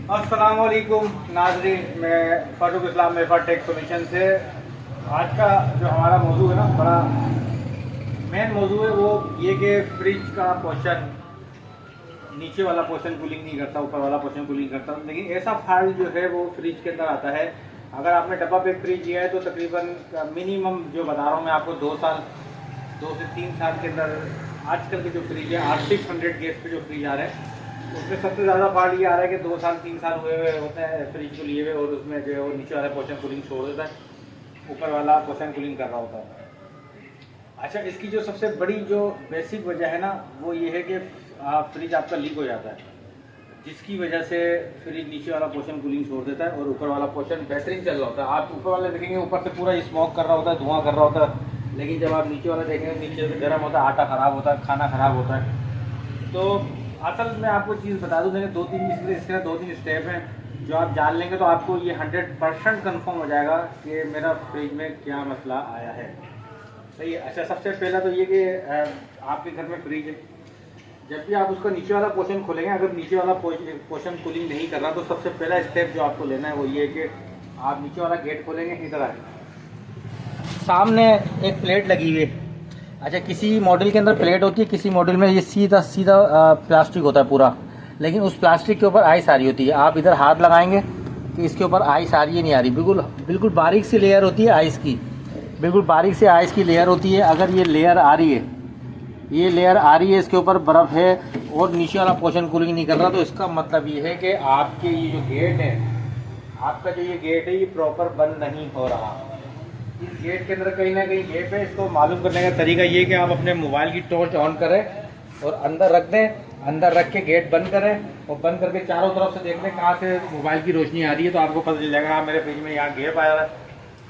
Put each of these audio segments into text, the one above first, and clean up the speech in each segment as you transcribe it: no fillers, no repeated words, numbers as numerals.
अस्सलामुअलैकुम नाज़रीन, मैं फ़ारूक इस्लाम मेफा टेक सोल्यूशन से। आज का जो हमारा मौजू है ना, बड़ा मेन मौजू है वो ये कि फ्रिज का पोर्शन, नीचे वाला पोर्शन कूलिंग नहीं करता, ऊपर वाला पोर्शन कूलिंग करता। लेकिन ऐसा फॉल्ट जो है वो फ्रिज के अंदर आता है। अगर आपने डब्बा पैक फ्रिज लिया है तो तकरीबन मिनिमम जो बता रहा हूँ मैं आपको 2 से 3 साल के अंदर आजकल के जो फ्रिज है R600 गैस पे जो फ्रिज आ रहे हैं उसमें सबसे ज़्यादा फॉल्ट ये आ रहा है कि 2 साल 3 साल हुए होते हैं फ्रिज को लिए हुए, और उसमें जो है वो नीचे वाला पोर्शन कूलिंग छोड़ देता है, ऊपर वाला पोर्शन कूलिंग कर रहा होता है। अच्छा, इसकी जो सबसे बड़ी जो बेसिक वजह है ना वो ये है कि फ्रिज आपका लीक हो जाता है, जिसकी वजह से फ्रिज नीचे वाला पोर्शन कूलिंग छोड़ देता है और ऊपर वाला पोर्शन बेहतरीन चल रहा होता है। आप ऊपर वाला देखेंगे ऊपर से पूरा स्मोक कर रहा होता है, धुआं कर रहा होता है, लेकिन जब आप नीचे वाला देखेंगे नीचे से गर्म होता है, आटा ख़राब होता है, खाना ख़राब होता है। तो असल में आपको चीज़ बता दूँ, देखिए 2-3 इसके 2-3 स्टेप हैं जो आप जान लेंगे तो आपको ये 100% कन्फर्म हो जाएगा कि मेरा फ्रिज में क्या मसला आया है। सही है। अच्छा, सबसे पहला तो ये कि आपके घर में फ्रिज है, जब भी आप उसका नीचे वाला पोर्शन खोलेंगे, अगर नीचे वाला पोर्शन कूलिंग नहीं कर रहा तो सबसे पहला स्टेप जो आपको लेना है वो ये है कि आप नीचे वाला गेट खोलेंगे। इधर आए, सामने एक प्लेट लगी हुई है। अच्छा, किसी मॉडल के अंदर प्लेट होती है, किसी मॉडल में ये सीधा सीधा प्लास्टिक होता है पूरा, लेकिन उस प्लास्टिक के ऊपर आइस आ रही होती है। आप इधर हाथ लगाएंगे कि इसके ऊपर आइस आ रही है, नहीं आ रही, बिल्कुल बिल्कुल बारीक सी लेयर होती है आइस की, बिल्कुल बारीक से आइस की लेयर होती है। अगर ये लेयर आ रही है, ये लेयर आ रही है, इसके ऊपर बर्फ़ है और नीचे वाला पोर्शन कूलिंग नहीं कर रहा, तो इसका मतलब ये है कि आपके ये जो गेट है, आपका जो ये गेट है ये प्रॉपर बंद नहीं हो रहा। इस गेट के अंदर कहीं ना कहीं गैप है। इसको मालूम करने का तरीका ये कि आप अपने मोबाइल की टॉर्च ऑन करें और अंदर रख दें, अंदर रख के गेट बंद करें और बंद करके चारों तरफ से देख लें कहाँ से मोबाइल की रोशनी आ रही है, तो आपको पता चल जाएगा मेरे फ्रिज में यहाँ गैप आया है।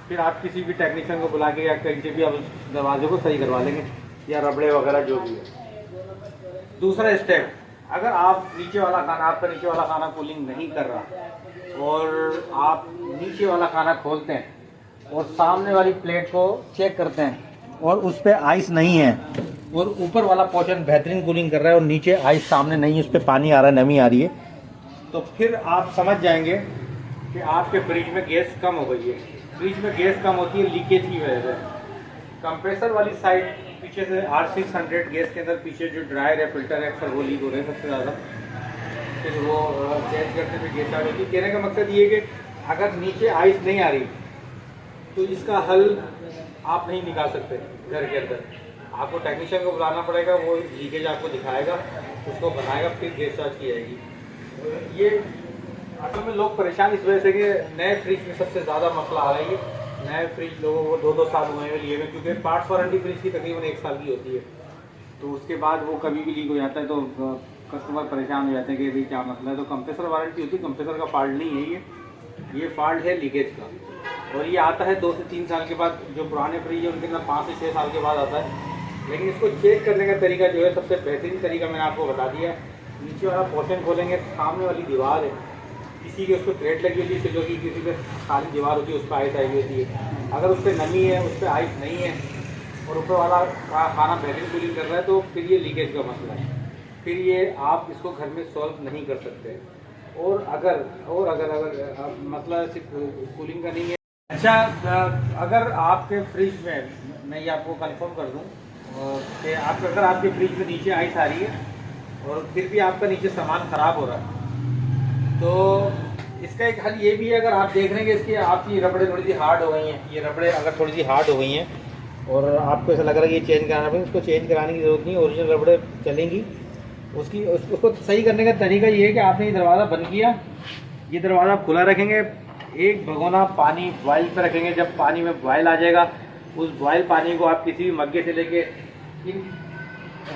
फिर आप किसी भी टेक्नीशियन को बुला के या कहीं से भी आप उस दरवाजे को सही करवा लेंगे, या रबड़े वगैरह जो भी है। दूसरा स्टेप, अगर आप नीचे वाला खाना, आपका नीचे वाला खाना कूलिंग नहीं कर रहा और आप नीचे वाला खाना खोलते हैं और सामने वाली प्लेट को चेक करते हैं और उस पर आइस नहीं है और ऊपर वाला पोर्शन बेहतरीन कूलिंग कर रहा है और नीचे आइस सामने नहीं है, उस पर पानी आ रहा है, नमी आ रही है, तो फिर आप समझ जाएंगे कि आपके फ्रिज में गैस कम हो गई है। फ्रिज में गैस कम होती है लीकेज की वजह से। कंप्रेसर वाली साइड पीछे से R600 गैस के अंदर पीछे जो ड्रायर है, फिल्टर है, अक्सर वो लीक हो रहे हैं सबसे ज़्यादा। फिर वो चेंज करते हुए गैस आ रही है। कहने का मकसद ये है कि अगर नीचे आइस नहीं आ रही तो इसका हल आप नहीं निकाल सकते घर के अंदर, आपको टेक्नीशियन को बुलाना पड़ेगा, वो लीकेज आपको दिखाएगा, उसको बनाएगा, फिर गैस चार्ज की जाएगी। ये असल में लोग परेशान इस वजह से कि नए फ्रिज में सबसे ज़्यादा मसला आ रहा है। ये नए फ्रिज लोगों को 2-2 साल हुए हैं लिए हुए, क्योंकि पार्ट्स वारंटी फ्रिज की तकरीबन 1 साल की होती है, तो उसके बाद वो कभी भी लीक हो जाता है तो कस्टमर परेशान हो जाते हैं कि भाई क्या मसला है। तो कंप्रेसर वारंटी होती है, कंप्रेसर का फॉल्ट नहीं है ये फॉल्ट है लीकेज का, और ये आता है 2 से 3 साल के बाद। जो पुराने फ्रिज है उनके अंदर 5 से 6 साल के बाद आता है। लेकिन इसको चेक करने का तरीका जो है, सबसे बेहतरीन तरीका मैंने आपको बता दिया है। नीचे वाला पोर्शन खोलेंगे, सामने वाली दीवार है, किसी की उस पर प्लेट लगी होती है सिल्वर की, किसी पर खाली दीवार होती है, उस पर आइस आई होती है। अगर उस पर नमी है, उस पर आइस नहीं है और ऊपर वाला खाना बेहतरीन कूलिंग कर रहा है, तो फिर ये लीकेज का मसला है, फिर ये आप इसको घर में सॉल्व नहीं कर सकते। और अगर मसला सिर्फ कूलिंग का नहीं है। अच्छा, अगर आपके फ्रिज में, मैं ये आपको कंफर्म कर दूं कि अगर आपके फ्रिज में नीचे आइस आ रही है और फिर भी आपका नीचे सामान ख़राब हो रहा है, तो इसका एक हल ये भी है। अगर आप देख रहे हैं कि इसकी आपकी रबड़े थोड़ी सी हार्ड हो गई हैं, ये रबड़े अगर थोड़ी सी हार्ड हो गई हैं और आपको ऐसा लग रहा है कि ये चेंज कराना पड़ेगा, उसको चेंज कराने की ज़रूरत नहीं, ओरिजिनल रबड़े चलेंगी। उसको सही करने का तरीका ये है कि आपने ये दरवाज़ा बंद किया, ये दरवाज़ा खुला रखेंगे, एक भगोना पानी बॉयल पर रखेंगे। जब पानी में बॉयल आ जाएगा, उस बॉयल पानी को आप किसी भी मग्गे से लेके इन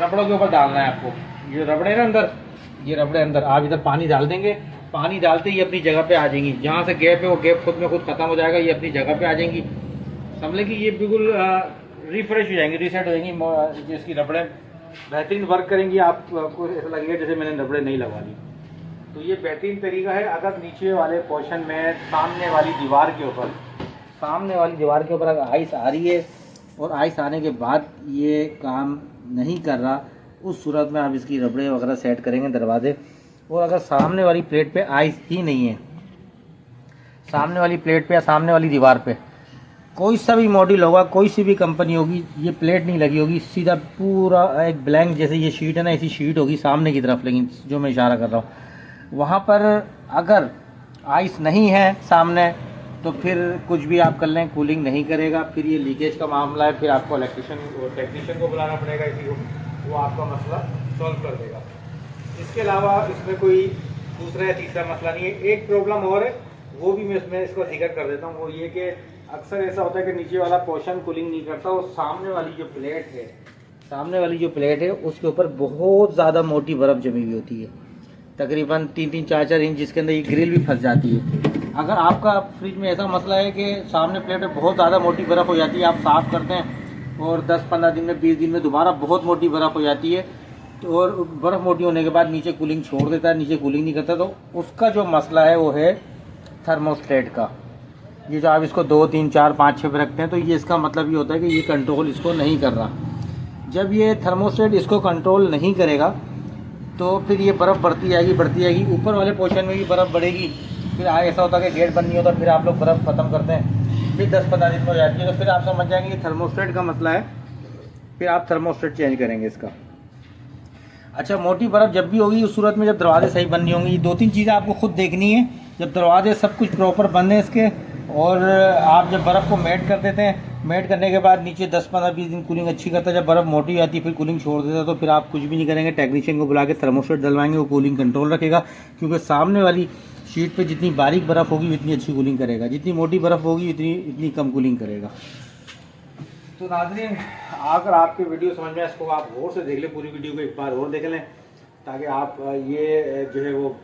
रबड़ों के ऊपर डालना है आपको। ये रबड़े ना अंदर, ये रबड़े अंदर आप इधर पानी डाल देंगे, पानी डालते ही अपनी जगह पे आ जाएंगी। जहाँ से गैप है वो गैप खुद में खुद ख़त्म हो जाएगा, ये अपनी जगह पे आ जाएंगी। समझ लें कि ये बिल्कुल रिफ्रेश हो जाएंगी, रीसेट हो जाएंगी, जिसकी रबड़े बेहतरीन वर्क करेंगी। आपको ऐसा लगेगा जैसे मैंने रबड़े नहीं लगवा दी। तो ये बेहतरीन तरीका है। अगर नीचे वाले पोर्शन में सामने वाली दीवार के ऊपर अगर आइस आ रही है और आइस आने के बाद ये काम नहीं कर रहा, उस सूरत में आप इसकी रबड़े वगैरह सेट करेंगे दरवाजे, और अगर सामने वाली प्लेट पे आइस ही नहीं है, सामने वाली प्लेट पे या सामने वाली दीवार पे कोई सा भी मॉडल होगा, कोई सी भी कंपनी होगी, ये प्लेट नहीं लगी होगी, सीधा पूरा एक ब्लैंक जैसे ये शीट है ना, ऐसी शीट होगी सामने की तरफ, लेकिन जो मैं इशारा कर रहा हूँ वहाँ पर अगर आइस नहीं है सामने तो फिर कुछ भी आप कर लें कूलिंग नहीं करेगा, फिर ये लीकेज का मामला है, फिर आपको इलेक्ट्रिशियन और टेक्नीशियन को बुलाना पड़ेगा इसी को, वो आपका मसला सॉल्व कर देगा। इसके अलावा इसमें कोई दूसरा या तीसरा मसला नहीं है। एक प्रॉब्लम और है, वो भी मैं इसमें इसको जिक्र कर देता हूँ, वो ये कि अक्सर ऐसा होता है कि नीचे वाला पोर्शन कूलिंग नहीं करता और सामने वाली जो प्लेट है उसके ऊपर बहुत ज़्यादा मोटी बर्फ़ जमी हुई होती है, तकरीबन 3-3, 4-4 इंच, जिसके अंदर ये ग्रिल भी फंस जाती है। अगर आपका फ्रिज में ऐसा मसला है कि सामने प्लेट में बहुत ज़्यादा मोटी बर्फ़ हो जाती है, आप साफ़ करते हैं और 10-15 दिन में 20 दिन में दोबारा बहुत मोटी बर्फ़ हो जाती है, तो और बर्फ़ मोटी होने के बाद नीचे कूलिंग छोड़ देता है, नीचे कूलिंग नहीं करता, तो उसका जो मसला है वो है थर्मोस्टेट का। ये जो आप इसको 2, 3, 4, 5, 6 पे रखते हैं, तो ये इसका मतलब ये होता है कि ये कंट्रोल इसको नहीं कर रहा। जब ये थर्मोस्टेट इसको कंट्रोल नहीं करेगा तो फिर ये बर्फ़ बढ़ती जाएगी, ऊपर वाले पोर्शन में भी बर्फ़ बढ़ेगी, फिर ऐसा होता है कि गेट बंद नहीं होता, फिर आप लोग बर्फ़ ख़त्म करते हैं, फिर 10-15 दिन में हो जाती है, तो फिर आप समझ जाएंगे कि थर्मोस्टेट का मसला है, फिर आप थर्मोस्टेट चेंज करेंगे इसका। अच्छा, मोटी बर्फ़ जब भी होगी उस सूरत में जब दरवाजे सही बंद नहीं होंगे। ये 2-3 चीज़ें आपको खुद देखनी है, जब दरवाजे सब कुछ प्रॉपर बंद है इसके, और आप जब बर्फ़ को मेल्ट कर देते हैं, मेल्ट करने के बाद नीचे 10-15-20 दिन कूलिंग अच्छी करता है, जब बर्फ़ मोटी आती है फिर कूलिंग छोड़ देता है, तो फिर आप कुछ भी नहीं करेंगे, टेक्नीशियन को बुला के थर्मोस्टेट डलवाएंगे, वो कूलिंग कंट्रोल रखेगा, क्योंकि सामने वाली शीट पे जितनी बारीक बर्फ़ होगी उतनी अच्छी कूलिंग करेगा, जितनी मोटी बर्फ़ होगी इतनी कम कूलिंग करेगा। तो नाज़रीन, अगर आपकी वीडियो समझ में, इसको आप गौर से देख लें, पूरी वीडियो को एक बार और देख लें, ताकि आप ये जो है वो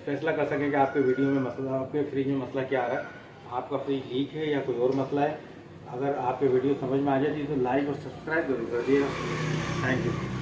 फैसला कर सकें कि आपके वीडियो में मसला, आपके फ्रिज में मसला क्या आ रहा है, आपका फ्रिज लीक है या कोई और मसला है। अगर आपके वीडियो समझ में आ जाती है तो लाइक और सब्सक्राइब जरूर कर दिएगा। Thank you.